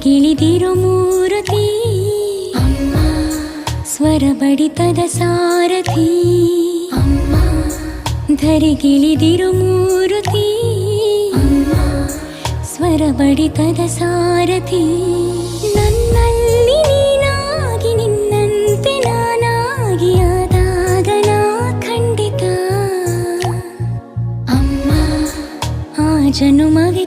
ಧರೆಗಿಳಿದಿರು ಮೂರುತಿ ಅಮ್ಮ, ಸ್ವರ ಬಡಿತದ ಸಾರಥಿ ಅಮ್ಮ, ಧರೆಗಿಳಿದಿರು ಮೂರುತಿ ಅಮ್ಮ, ಸ್ವರ ಬಡಿತದ ಸಾರಥಿ. ನನ್ನಲ್ಲಿ ನೀನಾಗಿ ನಿನ್ನಂತೆ ನಾನಾಗಿ ಆದಾಗ ನಾ ಖಂಡಿತ ಅಮ್ಮ, ಆ ಜನುಮವೇ